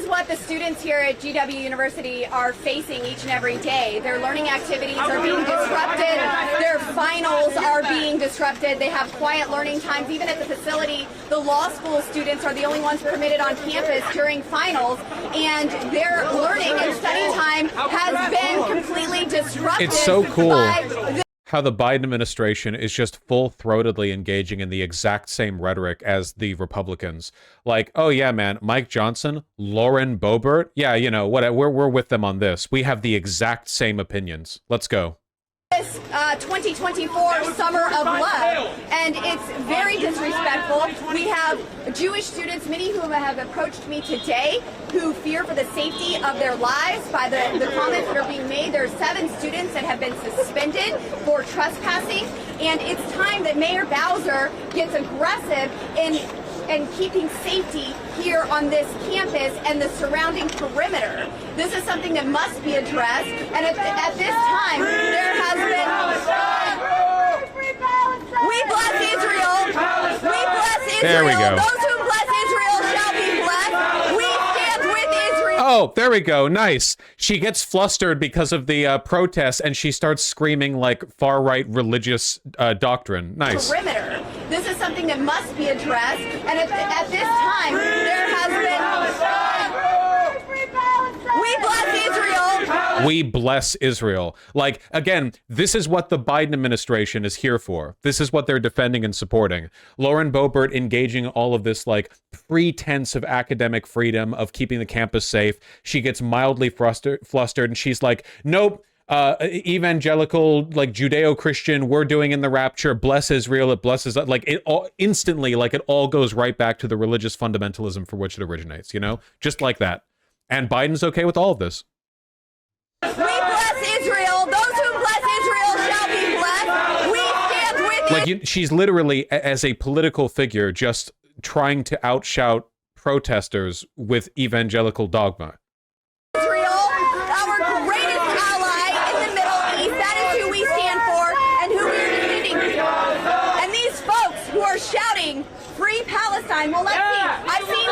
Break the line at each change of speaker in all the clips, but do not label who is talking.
is what the students here at GW University are facing each and every day. Their learning activities are being disrupted. Their finals are being disrupted. They have quiet learning times. Even at the facility, the law school students are the only ones permitted on campus during finals, and their learning and study time has been completely disrupted.
It's so cool how the Biden administration is just full-throatedly engaging in the exact same rhetoric as the Republicans. Like, oh yeah, man, Mike Johnson, Lauren Boebert, yeah, you know, what, we're with them on this. We have the exact same opinions. Let's go.
This 2024 Summer of Love, and it's very disrespectful. We have Jewish students, many who have approached me today, who fear for the safety of their lives by the comments that are being made. There are 7 students that have been suspended for trespassing, and it's time that Mayor Bowser gets aggressive in keeping safety here on this campus and the surrounding perimeter. This is something that must be addressed, and at this time, there has been... We bless Israel! We bless Israel!
There we go.
Those who bless Israel shall be blessed! We stand with Israel!
Oh, there we go. Nice. She gets flustered because of the protests, and she starts screaming like far-right religious doctrine. Nice.
Perimeter. This is something that must be addressed, and at this time, there has been... We bless Israel!
We bless Israel. Like, again, this is what the Biden administration is here for. This is what they're defending and supporting. Lauren Boebert engaging all of this, like, pretense of academic freedom, of keeping the campus safe. She gets mildly flustered, and she's like, nope. Evangelical, like Judeo-Christian, we're doing in the rapture, bless Israel, it blesses, like it all instantly, like it all goes right back to the religious fundamentalism for which it originates, you know, just like that. And Biden's okay with all of this.
We bless Israel. Those who bless Israel shall be blessed. We stand with
Like she's literally, as a political figure, just trying to outshout protesters with evangelical dogma.
Shouting free Palestine. Well, let's see. I've seen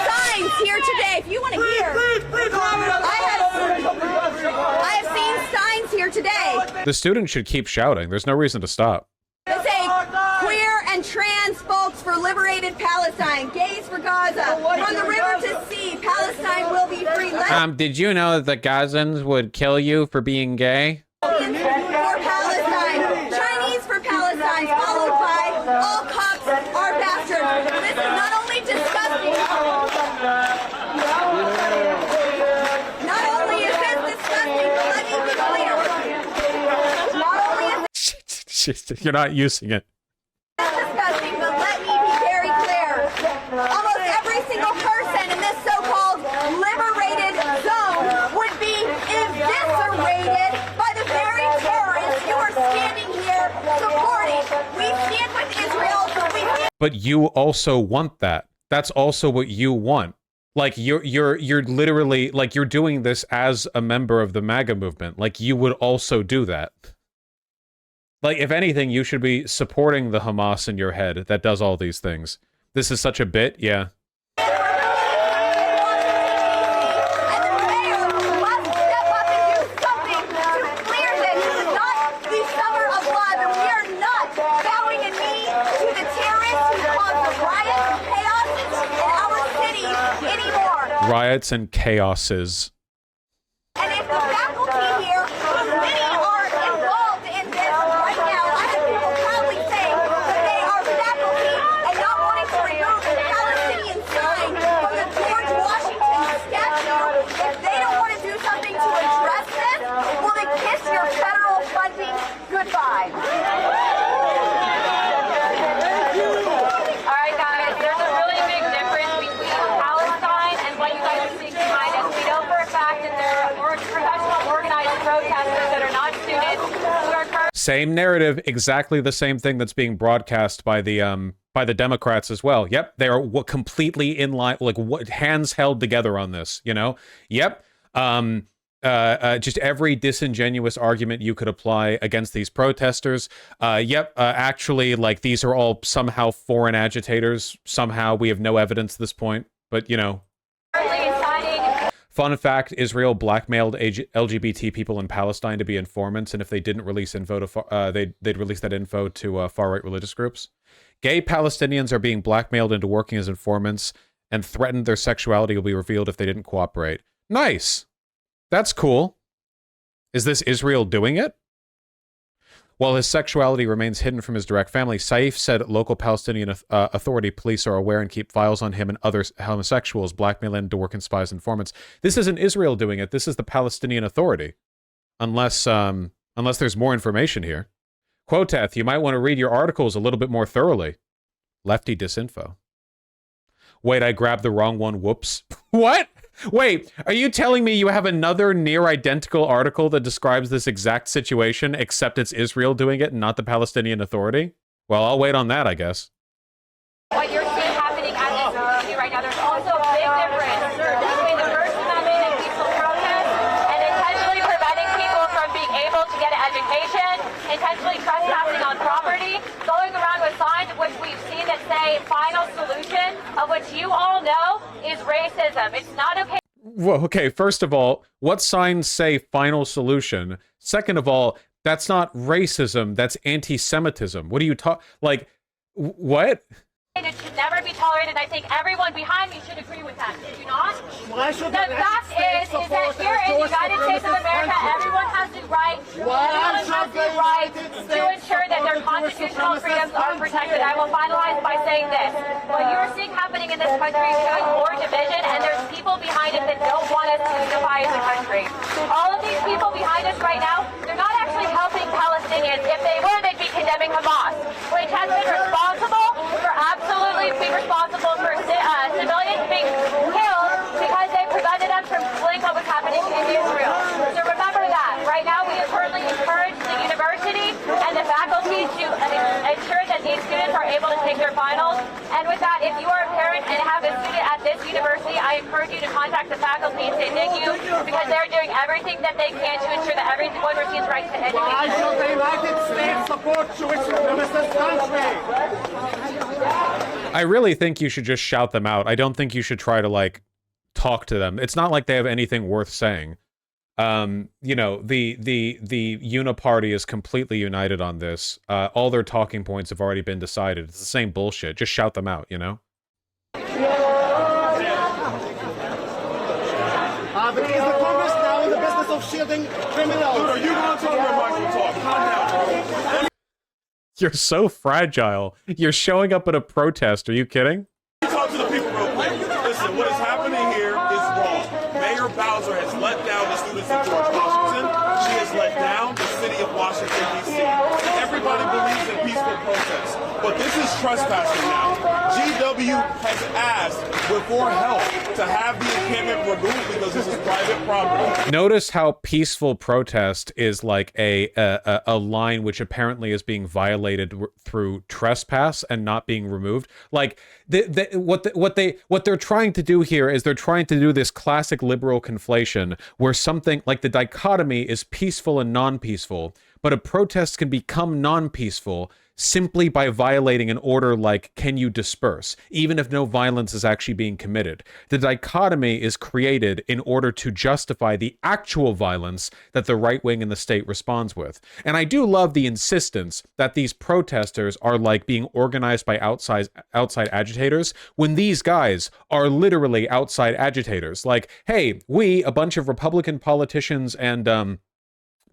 signs here today. If you want to hear, I have seen signs here today.
The students should keep shouting. There's no reason to stop.
They say queer and trans folks for liberated Palestine, gays for Gaza, from the river to sea, Palestine will be free.
Did you know that the Gazans would kill you for being gay?
For Palestine, Chinese for Palestine, followed by all cops are bastards. This is not only disgusting. Not only is this disgusting, but let me be clear. Not only is
You're not using it.
this disgusting, but let me be very clear. Almost every single person in this so-called liberated zone would be eviscerated by the very terrorists you are standing here supporting. We stand with Israel.
But you also want that. That's also what you want. Like you're literally, like, you're doing this as a member of the MAGA movement. Like, you would also do that. Like, if anything, you should be supporting the Hamas in your head that does all these things. This is such a bit, yeah. Riots and chaoses.
And if the faculty here, who many are involved in this right now, I have people proudly saying that they are faculty and not wanting to remove the Palestinian sign from the George Washington statue. If they don't want to do something to address this, will they kiss your federal funding goodbye?
Same narrative, exactly the same thing that's being broadcast by the Democrats as well. Yep, they are completely in line, like hands held together on this. You know. Yep. Just every disingenuous argument you could apply against these protesters. Actually, like, these are all somehow foreign agitators. Somehow we have no evidence at this point, but you know. Fun fact, Israel blackmailed LGBT people in Palestine to be informants, and if they didn't release info to they'd release that info to far-right religious groups. Gay Palestinians are being blackmailed into working as informants, and threatened their sexuality will be revealed if they didn't cooperate. Nice. That's cool. Is this Israel doing it? While his sexuality remains hidden from his direct family, Saif said local Palestinian authority police are aware and keep files on him and other homosexuals, blackmailing into working spies and informants. This isn't Israel doing it. This is the Palestinian Authority. Unless there's more information here. Quoteth, you might want to read your articles a little bit more thoroughly. Lefty disinfo. Wait, I grabbed the wrong one. Whoops. What? Wait, are you telling me you have another near-identical article that describes this exact situation, except it's Israel doing it and not the Palestinian Authority? Well, I'll wait on that, I guess.
What you're seeing happening at this university right now, there's also a big difference between the First Amendment and peaceful protest and intentionally preventing people from being able to get an education, intentionally trespassing on property, going around with signs which we've seen that say final solution, of which you all know is racism. It's not okay.
Well, okay, first of all, what signs say final solution? Second of all, that's not racism, that's anti-Semitism. What are you like, what?
It should never be tolerated. I think everyone behind me should agree with that. Did you not?
Why should
the fact is that here in the United States of America, everyone has the right, to ensure that their constitutional freedoms are protected. I will finalize by saying this. What you're seeing happening in this country is showing more division, and there's people behind it that don't want us to unify as a country. All of these people behind us right now, they're not actually helping Palestinians. If they were, they'd be condemning Hamas, which has been responsible for absolutely being responsible for civilians being killed because they prevented us from fleeing what was happening in Israel. So remember that. Right now, we currently encourage the university and the faculty to ensure that these students are able to take their finals. And with that, if you are a parent and have a student at this university, I encourage you to contact the faculty and say thank you, because they're doing everything that they can to ensure that everyone receives rights to education.
Why should the United States support Jewish supremacist country?
I really think you should just shout them out. I don't think you should try to, like, talk to them. It's not like they have anything worth saying. You know, the Uniparty is completely united on this. All their talking points have already been decided. It's the same bullshit. Just shout them out, you know?
But is the Congress now in the business of shielding criminals?
Dude, are you going to talk or am I going to talk? Calm down.
You're so fragile. You're showing up at a protest. Are you kidding?
Talk to the people real quick. Listen, what is happening here is wrong. Mayor Bowser has let down the students of George Washington. She has let down the city of Washington, D.C. Everybody believes in peaceful protests, but this is trespassing now. GW has asked for help to have the encampment removed because this is private property.
Notice how peaceful protest is like a line which apparently is being violated through trespass and not being removed. Like what they're trying to do here is they're trying to do this classic liberal conflation where something like the dichotomy is peaceful and non-peaceful, but a protest can become non-peaceful simply by violating an order like, can you disperse, even if no violence is actually being committed. The dichotomy is created in order to justify the actual violence that the right wing in the state responds with. And I do love the insistence that these protesters are like being organized by outside agitators, when these guys are literally outside agitators. Like, hey, we, a bunch of Republican politicians and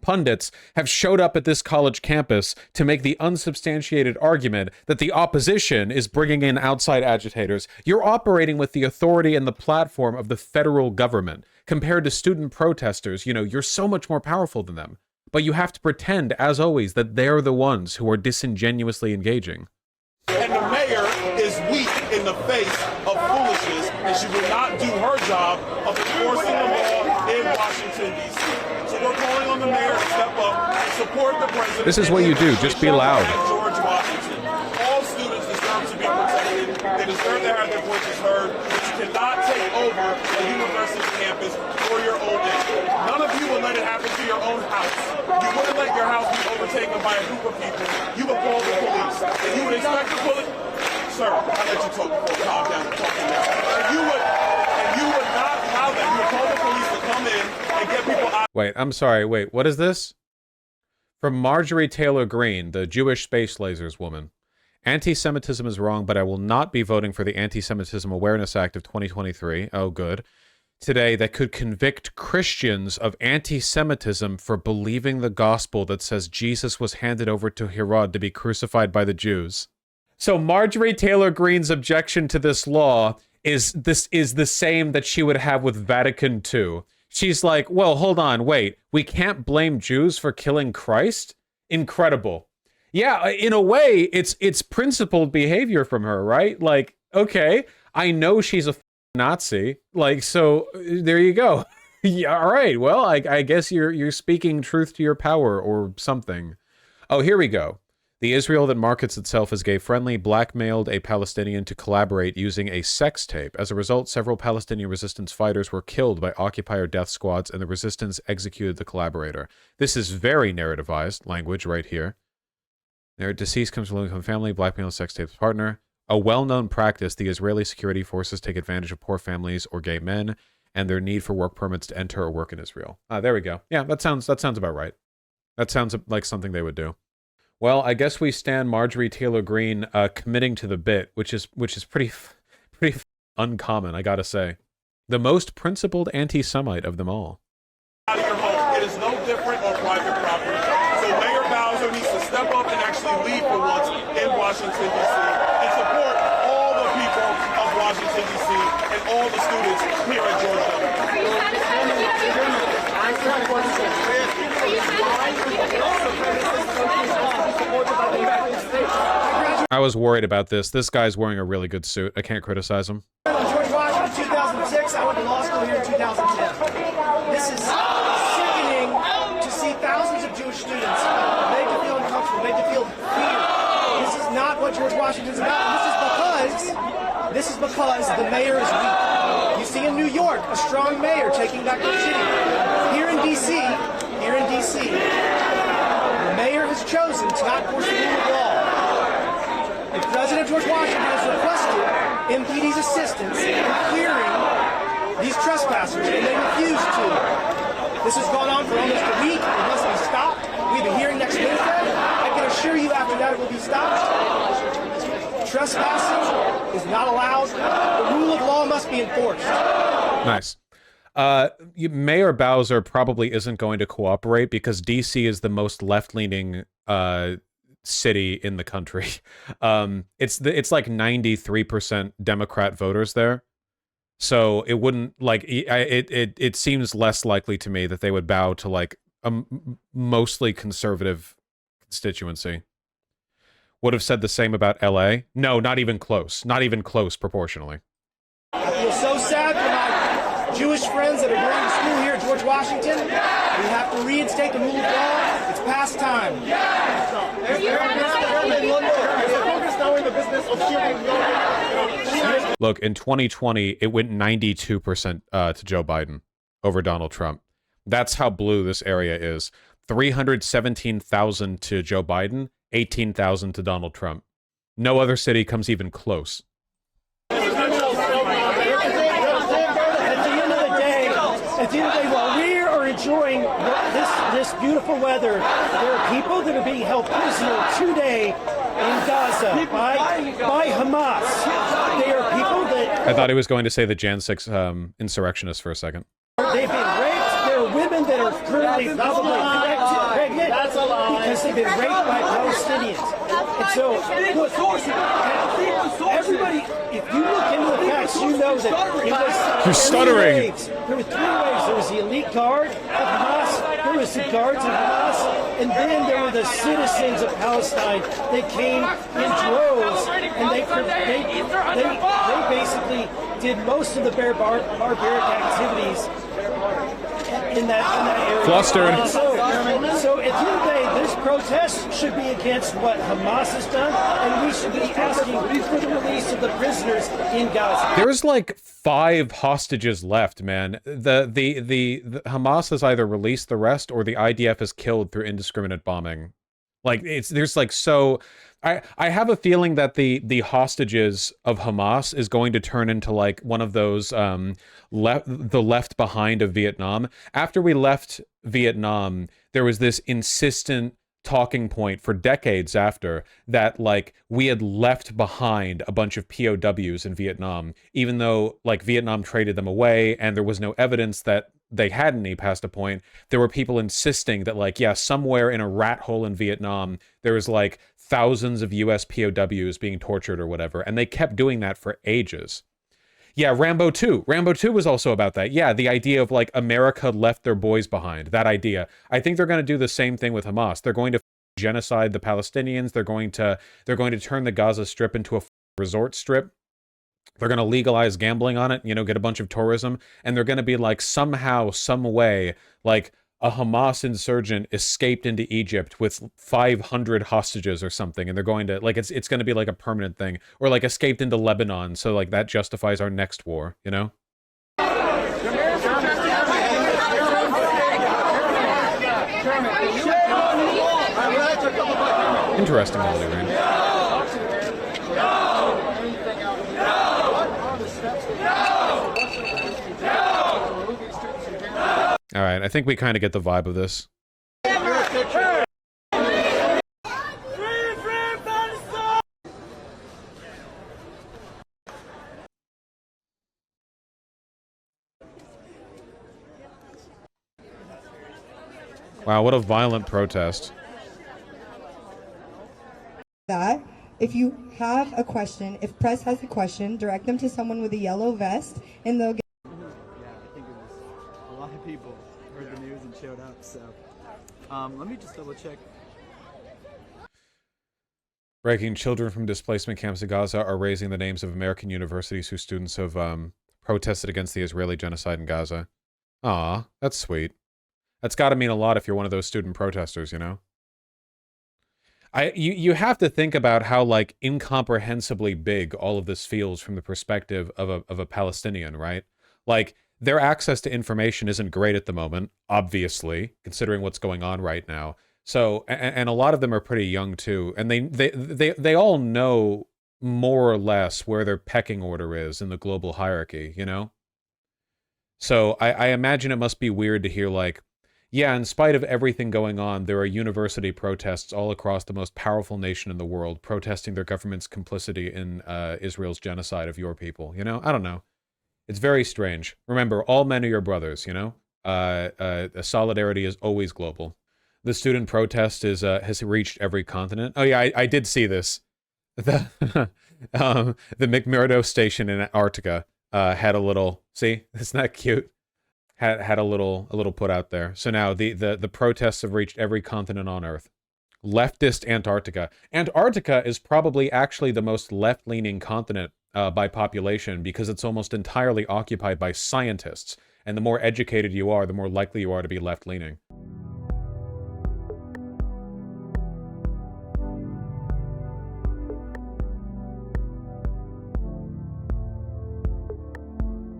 pundits, have showed up at this college campus to make the unsubstantiated argument that the opposition is bringing in outside agitators. You're operating with the authority and the platform of the federal government. Compared to student protesters, you know, you're so much more powerful than them. But you have to pretend, as always, that they're the ones who are disingenuously engaging.
And the mayor is weak in the face of foolishness, and she will not do her job of enforcing the law in Washington, D.C. So we're calling on the mayor to step up and support the president.
This is what you do. Just be loud.
At George Washington. All students deserve to be protected. They deserve to have their voices heard. But you cannot take over a university campus for your own end. None of you will let it happen to your own house. You wouldn't let your house be overtaken by a group of people. You would call the police. And you would expect the police. Sir, I'll let you talk before. Calm down and talk to me. And you would not allow that. You would call the police
Wait, I'm sorry. Wait, what is this? From Marjorie Taylor Greene, the Jewish space lasers woman. Anti-Semitism is wrong, but I will not be voting for the Anti-Semitism Awareness Act of 2023. Oh, good. Today, that could convict Christians of anti-Semitism for believing the gospel that says Jesus was handed over to Herod to be crucified by the Jews. So Marjorie Taylor Greene's objection to this law is the same that she would have with Vatican II. She's like, well, hold on, wait. We can't blame Jews for killing Christ? Incredible. Yeah, in a way, it's principled behavior from her, right? Like, okay, I know she's a Nazi, like, so there you go. Yeah, all right, well, I guess you're speaking truth to your power or something. Oh, here we go. The Israel that markets itself as gay-friendly blackmailed a Palestinian to collaborate using a sex tape. As a result, several Palestinian resistance fighters were killed by occupier death squads, and the resistance executed the collaborator. This is very narrativized language right here. Their deceased comes from low-income family, blackmail sex tape's partner. A well-known practice, the Israeli security forces take advantage of poor families or gay men and their need for work permits to enter or work in Israel. There we go. Yeah, that sounds about right. That sounds like something they would do. Well, I guess we stand Marjorie Taylor Greene committing to the bit, which is pretty uncommon, I gotta say. The most principled anti-Semite of them all.
Out of your home. It is no different on private property. So Mayor Bowser needs to step up and actually lead for once in Washington, D.C. and support all the people of Washington, D.C. and all the students here at Georgia.
I was worried about this. This guy's wearing a really good suit. I can't criticize him.
George Washington, 2006. I went to law school here in 2010. This is sickening to see thousands of Jewish students made to feel uncomfortable, made to feel fear. This is not what George Washington's about. And this is because the mayor is weak. You see in New York, a strong mayor taking back the city. Here in D.C., the mayor has chosen to not enforce the rule of law. The President George Washington has requested MPD's assistance in clearing these trespassers, and they refuse to. This has gone on for almost a week. It must be stopped. We have a hearing next Wednesday. I can assure you after that it will be stopped. Trespassing is not allowed. The rule of law must be enforced.
Nice. Mayor Bowser probably isn't going to cooperate because DC is the most left-leaning city in the country. It's like 93% Democrat voters there. So it wouldn't like it seems less likely to me that they would bow to like a mostly conservative constituency. Would have said the same about LA? No, not even close. Not even close proportionally.
I feel so sad for my Jewish friends that are going to school here at George Washington. We have to reinstate the rule of law. It's past time.
Look, in 2020, it went 92% to Joe Biden over Donald Trump. That's how blue this area is. 317,000 to Joe Biden, 18,000 to Donald Trump. No other city comes even close.
At the end of the day, while we are enjoying this beautiful weather, there are people that are being held prisoner today in Gaza by Hamas. They are people that...
I thought he was going to say the Jan 6 insurrectionists for a second.
They've been raped. There are women that are currently probably pregnant because they've been raped by Palestinians. And so, look, everybody, if you look into the facts, you know that it was...
You're stuttering.
There were 3 waves. There was the elite guard of Hamas, there was the guards of Hamas, and then there were the citizens of Palestine that came in droves, and they basically did most of the barbaric activities in that area.
Flustered.
So at the end of the day, this protest should be against what Hamas has done, and we should be asking for the release of the prisoners in Gaza.
There's like 5 hostages left, man. The Hamas has either released the rest or the IDF has killed through indiscriminate bombing. Like there's like so. I have a feeling that the hostages of Hamas is going to turn into like one of those the left behind of Vietnam. After we left Vietnam, there was this insistent talking point for decades after that, like, we had left behind a bunch of POWs in Vietnam, even though, like, Vietnam traded them away and there was no evidence that they had any past a point. There were people insisting that, like, yeah, somewhere in a rat hole in Vietnam, there was, like, thousands of US POWs being tortured or whatever, and they kept doing that for ages. Yeah, Rambo 2. Rambo 2 was also about that. Yeah, the idea of, like, America left their boys behind. That idea. I think they're going to do the same thing with Hamas. They're going to genocide the Palestinians. They're going to turn the Gaza Strip into a resort strip. They're going to legalize gambling on it, you know, get a bunch of tourism, and they're going to be like, somehow, some way, like, a Hamas insurgent escaped into Egypt with 500 hostages or something, and they're going to, like, it's going to be like a permanent thing, or like escaped into Lebanon, so like that justifies our next war, you know? Interesting, Holy Rain. All right, I think we kind of get the vibe of this. Wow, what a violent protest.
That if you have a question, if press has a question, direct them to someone with a yellow vest and they'll get...
Yeah, I think it was a lot of people heard the news and showed up, so let me just double check.
Breaking: children from displacement camps in Gaza are raising the names of American universities whose students have protested against the Israeli genocide in Gaza. Aw, that's sweet. That's got to mean a lot if you're one of those student protesters, you know? You have to think about how, like, incomprehensibly big all of this feels from the perspective of a Palestinian, right? Like, their access to information isn't great at the moment, obviously, considering what's going on right now. So, and a lot of them are pretty young too, and they all know more or less where their pecking order is in the global hierarchy, you know? So I imagine it must be weird to hear, like, yeah, in spite of everything going on, there are university protests all across the most powerful nation in the world protesting their government's complicity in Israel's genocide of your people, you know? I don't know. It's very strange. Remember, all men are your brothers, you know? Solidarity is always global. The student protest has reached every continent. Oh yeah, I did see this. The McMurdo station in Antarctica had a little, see, isn't that cute? Had a little put out there. So now the protests have reached every continent on Earth. Leftist Antarctica. Antarctica is probably actually the most left-leaning continent by population because it's almost entirely occupied by scientists. And the more educated you are, the more likely you are to be left-leaning.